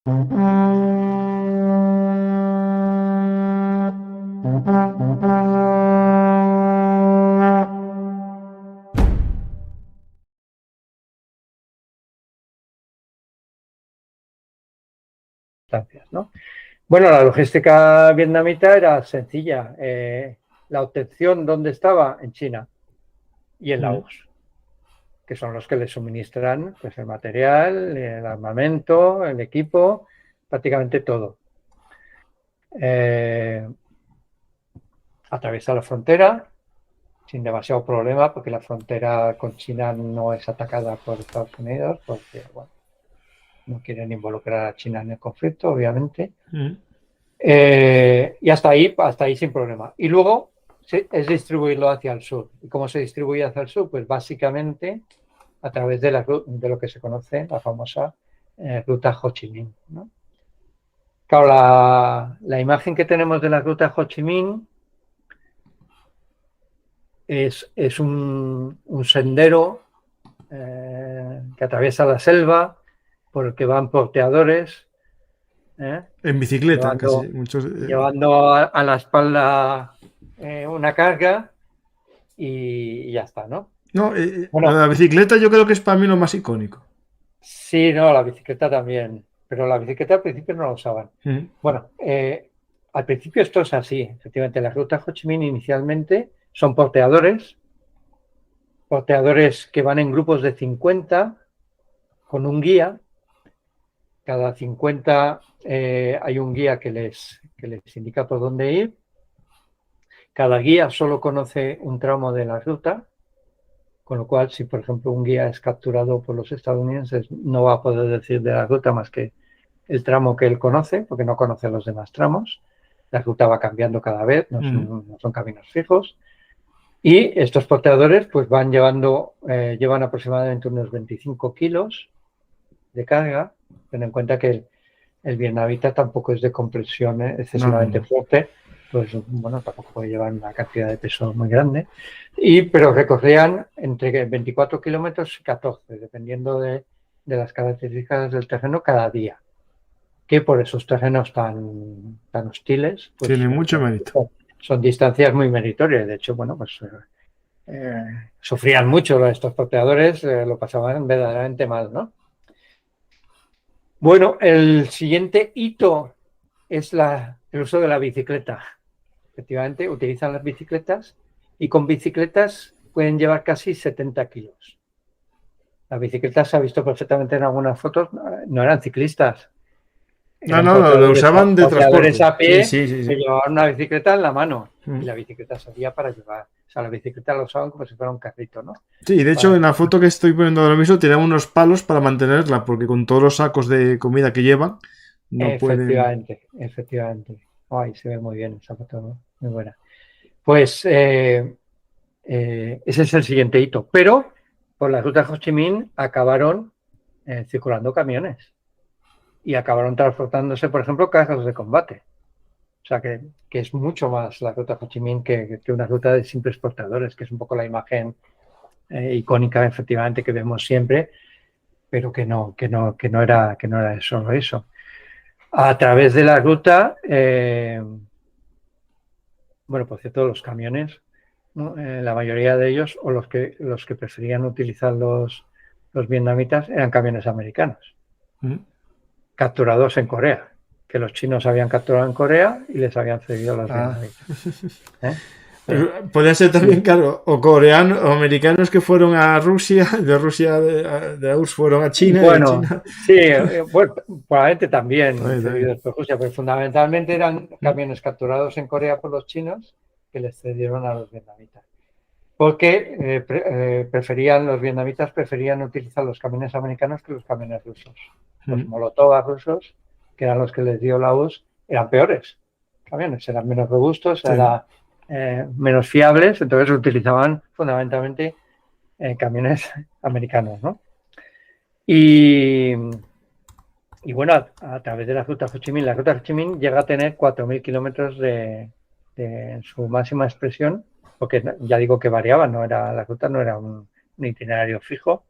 ¿no? Bueno, la logística vietnamita era sencilla. La obtención, ¿dónde estaba? En China y en Laos, que son los que le suministran pues, el material, el armamento, el equipo, prácticamente todo. Atraviesa la frontera sin demasiado problema, porque la frontera con China no es atacada por Estados Unidos, porque bueno, no quieren involucrar a China en el conflicto, obviamente. Y hasta ahí sin problema. Y luego es distribuirlo hacia el sur. ¿Y cómo se distribuye hacia el sur? Pues básicamente a través de lo que se conoce, la famosa ruta Ho Chi Minh, ¿no? Claro, la imagen que tenemos de la ruta Ho Chi Minh es un sendero que atraviesa la selva, por el que van porteadores, En bicicleta, casi. llevando, Muchos, llevando a la espalda una carga y ya está, ¿no? no, lo de Bueno, la bicicleta yo creo que es para mí lo más icónico. sí, no, la bicicleta también, pero la bicicleta al principio no la usaban. Bueno, al principio esto es así, efectivamente, la ruta Ho Chi Minh inicialmente son porteadores que van en grupos de 50 con un guía. Cada 50 hay un guía que les indica por dónde ir. Cada guía solo conoce un tramo de la ruta, con lo cual, si por ejemplo un guía es capturado por los estadounidenses, no va a poder decir de la ruta más que el tramo que él conoce, porque no conoce los demás tramos. La ruta va cambiando cada vez, no son caminos fijos. Y estos porteadores pues llevan aproximadamente unos 25 kilos de carga. Ten en cuenta que el vietnamita tampoco es de compresión excesivamente No. fuerte, pues bueno, tampoco puede llevar una cantidad de peso muy grande. Pero recorrían entre 24 kilómetros y 14, dependiendo de las características del terreno cada día, que por esos terrenos tan hostiles, pues Tiene mucho mérito. son distancias muy meritorias. De hecho, bueno, pues sufrían mucho estos porteadores, lo pasaban verdaderamente mal, ¿no? Bueno, el siguiente hito es el uso de la bicicleta. Efectivamente, utilizan las bicicletas y con bicicletas pueden llevar casi 70 kilos. Las bicicletas se ha visto perfectamente en algunas fotos, no eran ciclistas, No, eran no, lo usaban de porteadores transporte. a Sí, pie sí, sí, que sí. llevaban una bicicleta en la mano y la bicicleta servía para llevar. O sea, la bicicleta la usaban como si fuera un carrito, ¿no? Sí, de hecho Para... en la foto que estoy poniendo ahora mismo tienen unos palos para mantenerla, porque con todos los sacos de comida que llevan, no pueden... Efectivamente. Ay, se ve muy bien esa foto, ¿no? Muy buena. Pues ese es el siguiente hito. Pero por la ruta Ho Chi Minh acabaron circulando camiones y acabaron transportándose, por ejemplo, carros de combate. O sea que es mucho más la ruta Ho Chi Minh que una ruta de simples portadores, que es un poco la imagen icónica, efectivamente, que vemos siempre, pero que no era solo eso. A través de la ruta, bueno, por cierto, los camiones, ¿no? La mayoría de ellos, o los que preferían utilizar los vietnamitas, eran camiones americanos, capturados en Corea, que los chinos habían capturado en Corea y les habían cedido a los Ah. vietnamitas. ¿Eh? Sí. Podrían ser también, Y, claro, o coreanos o americanos que fueron a Rusia, de Rusia de la URSS fueron a China y de bueno, China. sí, bueno, probablemente también También, también. cedidos por Rusia, pero fundamentalmente eran camiones capturados en Corea por los chinos que les cedieron a los vietnamitas. Porque los vietnamitas preferían utilizar los camiones americanos que los camiones rusos. Los Molotov rusos, que eran los que les dio la URSS, eran peores. Camiones eran menos robustos, Sí. eran menos fiables, entonces utilizaban fundamentalmente camiones americanos, ¿no? Y, y bueno, a través de la ruta Ho Chi Minh, la ruta Ho Chi Minh llega a tener 4.000 kilómetros en su máxima expresión, porque ya digo que variaba, la ruta no era un itinerario fijo,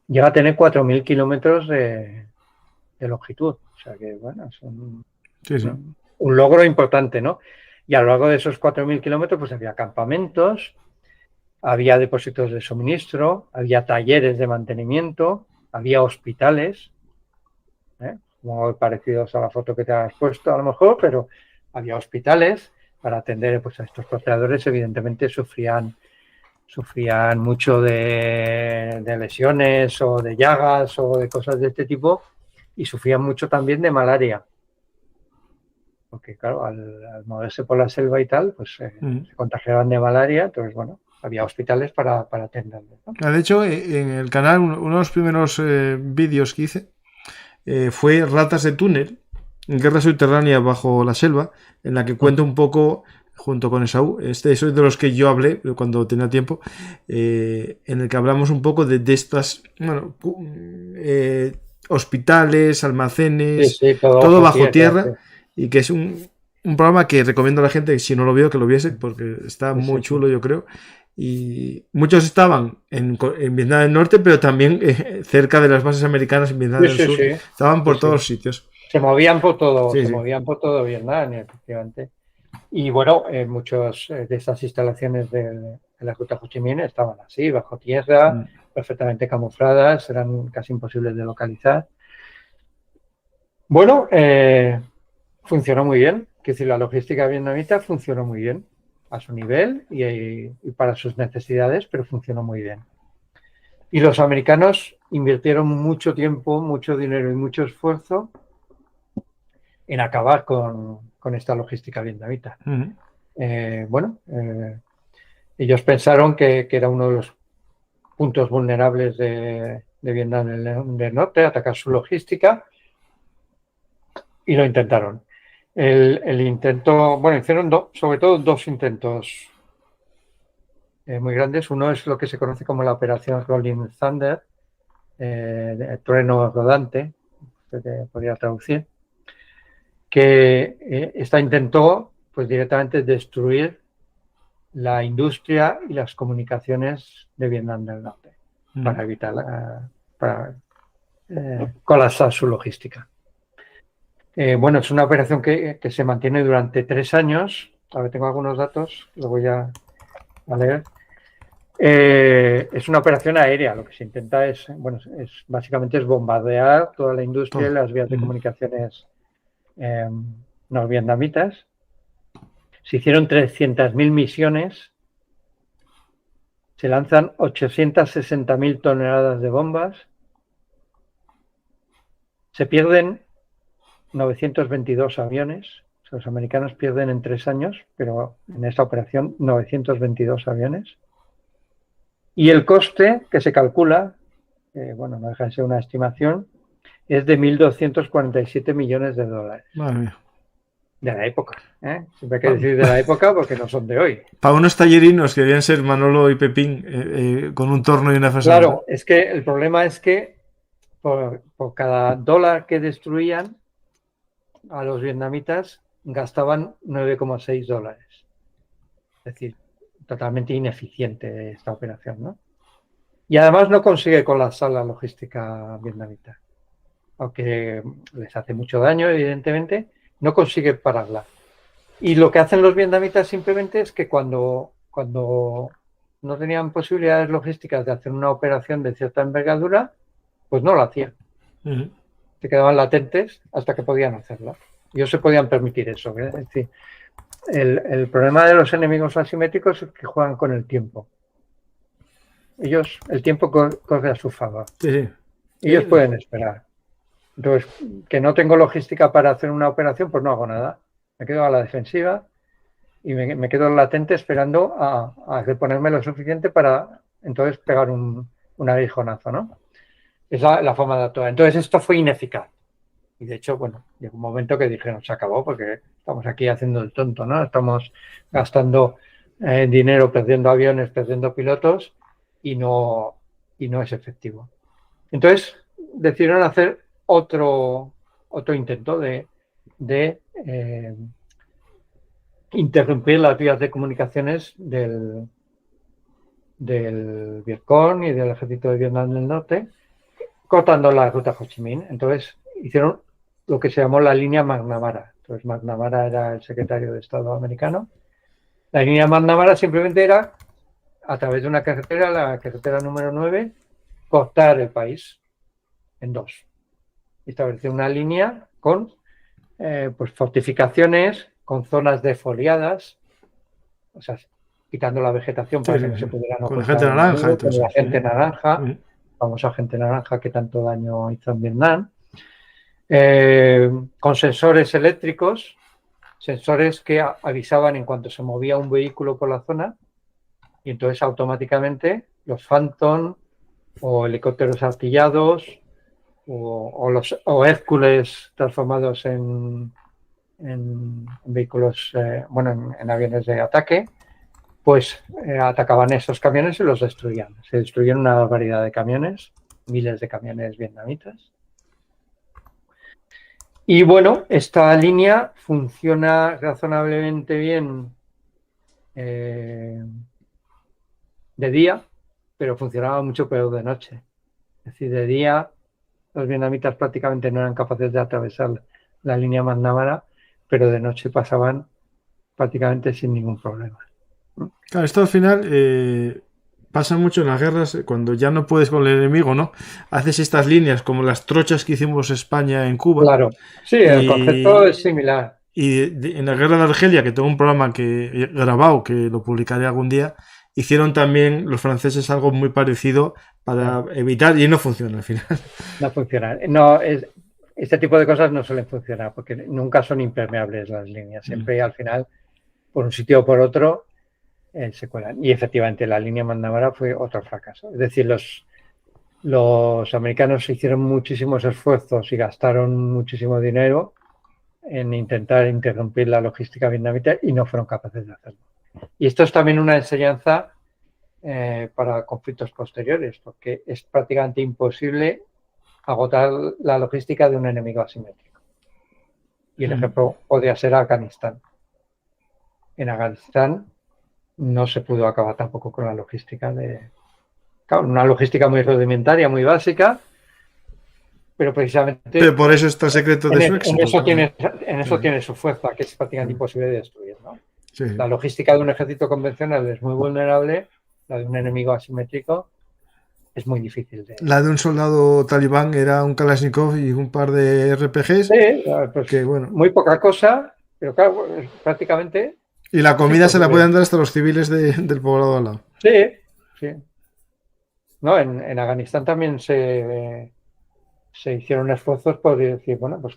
llega a tener 4.000 kilómetros de longitud. O sea que, bueno, es Sí, sí. un logro importante, ¿no? Y a lo largo de esos 4.000 kilómetros, pues había campamentos, había depósitos de suministro, había talleres de mantenimiento, había hospitales, muy parecidos a la foto que te has puesto a lo mejor, pero había hospitales para atender pues, a estos porteadores. Evidentemente sufrían mucho de lesiones o de llagas o de cosas de este tipo, y sufrían mucho también de malaria. Porque claro, al moverse por la selva y tal, pues se contagiaban de malaria. Entonces, bueno, había hospitales para atenderlos, ¿no? De hecho, en el canal, uno de los primeros vídeos que hice fue Ratas de túnel, guerra subterránea bajo la selva, en la que cuento un poco, junto con Esaú, soy de los que yo hablé cuando tenía tiempo, en el que hablamos un poco de estas, bueno, hospitales, almacenes, Sí, todo bajo tierra, sí. y que es un programa que recomiendo a la gente, si no lo vio, que lo viese, porque está muy chulo, yo creo. Y muchos estaban en Vietnam del Norte, pero también cerca de las bases americanas en Vietnam del Sur. Estaban por todos sitios. Se movían por todo, movían por todo Vietnam, efectivamente. Y bueno, muchas de estas instalaciones de la ruta Ho Chi Minh estaban así, bajo tierra, perfectamente camufladas, eran casi imposibles de localizar. Bueno, funcionó muy bien. Es decir, la logística vietnamita funcionó muy bien a su nivel y para sus necesidades, pero funcionó muy bien. Y los americanos invirtieron mucho tiempo, mucho dinero y mucho esfuerzo en acabar con esta logística vietnamita. Ellos pensaron que era uno de los puntos vulnerables de Vietnam del Norte, atacar su logística, y lo intentaron. El intento, bueno, hicieron sobre todo dos intentos muy grandes. Uno es lo que se conoce como la operación Rolling Thunder, trueno rodante, se podría traducir, que esta intentó pues directamente destruir la industria y las comunicaciones de Vietnam del Norte para evitar colapsar su logística. Bueno, es una operación que se mantiene durante 3 años. Ahora tengo algunos datos, lo voy a leer. Es una operación aérea. Lo que se intenta es, bueno, básicamente es bombardear toda la industria y las vías de comunicaciones no vietnamitas. Se hicieron 300.000 misiones. Se lanzan 860.000 toneladas de bombas. Se pierden 922 aviones. O sea, los americanos pierden en 3 años, pero en esta operación 922 aviones. Y el coste que se calcula, bueno, no deja de ser una estimación, es de 1.247 millones de dólares. Madre mía. De la época. Siempre hay que decir de la época porque no son de hoy. Para unos tallerinos que debían ser Manolo y Pepín con un torno y una frazada. Claro, es que el problema es que por cada dólar que destruían a los vietnamitas gastaban 9,6 dólares. Es decir, totalmente ineficiente esta operación, ¿no? Y además no consigue colapsar la logística vietnamita. Aunque les hace mucho daño, evidentemente, no consigue pararla. Y lo que hacen los vietnamitas simplemente es que cuando no tenían posibilidades logísticas de hacer una operación de cierta envergadura, pues no la hacían. Se quedaban latentes hasta que podían hacerla. Ellos se podían permitir eso. Es decir, el problema de los enemigos asimétricos es que juegan con el tiempo. Ellos, el tiempo corre a su favor. Sí. Ellos pueden esperar. Entonces, que no tengo logística para hacer una operación, pues no hago nada. Me quedo a la defensiva y me quedo latente esperando a reponerme lo suficiente para entonces pegar un aguijonazo, ¿no? Es la forma de actuar. Entonces, esto fue ineficaz. Y de hecho, bueno, llegó un momento que dijeron, se acabó porque estamos aquí haciendo el tonto, ¿no? Estamos gastando dinero, perdiendo aviones, perdiendo pilotos y no es efectivo. Entonces, decidieron hacer otro intento de interrumpir las vías de comunicaciones del Vietcong y del ejército de Vietnam del Norte, cortando la ruta Ho Chi Minh. Entonces hicieron lo que se llamó la línea McNamara. Entonces McNamara era el secretario de Estado americano. La línea McNamara simplemente era, a través de una carretera, la carretera número 9, cortar el país en dos. Establecer una línea con pues fortificaciones, con zonas defoliadas, o sea, quitando la vegetación para que no se pudieran con la ocultar gente naranja y todo con eso. la gente naranja, famosa gente naranja que tanto daño hizo en Vietnam, con sensores eléctricos, sensores que avisaban en cuanto se movía un vehículo por la zona, y entonces automáticamente los Phantom o helicópteros artillados o Hércules transformados en vehículos, en aviones de ataque, pues atacaban esos camiones y los destruían. Se destruyeron una variedad de camiones, miles de camiones vietnamitas. Y bueno, esta línea funciona razonablemente bien de día, pero funcionaba mucho peor de noche. Es decir, de día los vietnamitas prácticamente no eran capaces de atravesar la línea McNamara, pero de noche pasaban prácticamente sin ningún problema. Claro, esto al final pasa mucho en las guerras, cuando ya no puedes con el enemigo, ¿no? Haces estas líneas como las trochas que hicimos España en Cuba. Claro, sí, el concepto es similar. Y en la guerra de Argelia, que tengo un programa que he grabado, que lo publicaré algún día, hicieron también los franceses algo muy parecido para evitar, y no funciona al final. No funciona. No, este tipo de cosas no suelen funcionar porque nunca son impermeables las líneas. Siempre al final, por un sitio o por otro, se cuelan. Y efectivamente la línea McNamara fue otro fracaso. Es decir, los americanos hicieron muchísimos esfuerzos y gastaron muchísimo dinero en intentar interrumpir la logística vietnamita y no fueron capaces de hacerlo. Y esto es también una enseñanza para conflictos posteriores, porque es prácticamente imposible agotar la logística de un enemigo asimétrico. Y el ejemplo podría ser Afganistán. En Afganistán no se pudo acabar tampoco con la logística claro, una logística muy rudimentaria, muy básica, pero precisamente... Pero por eso está el secreto de su éxito. En eso tiene su fuerza, que es prácticamente imposible de destruir, ¿no? Sí. La logística de un ejército convencional es muy vulnerable, la de un enemigo asimétrico es muy difícil de... La de un soldado talibán era un Kalashnikov y un par de RPGs. Sí, pues que, bueno. muy poca cosa, pero claro, prácticamente... Y la comida se la pueden dar hasta los civiles del poblado al lado. Sí, sí. No, en Afganistán también se hicieron esfuerzos por decir, bueno, pues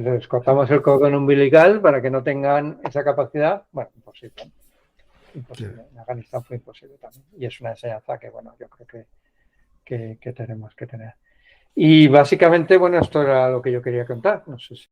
les cortamos el cordón umbilical para que no tengan esa capacidad. Bueno, imposible. Imposible. Sí. En Afganistán fue imposible también. Y es una enseñanza que, bueno, yo creo que tenemos que tener. Y básicamente, bueno, esto era lo que yo quería contar. No sé si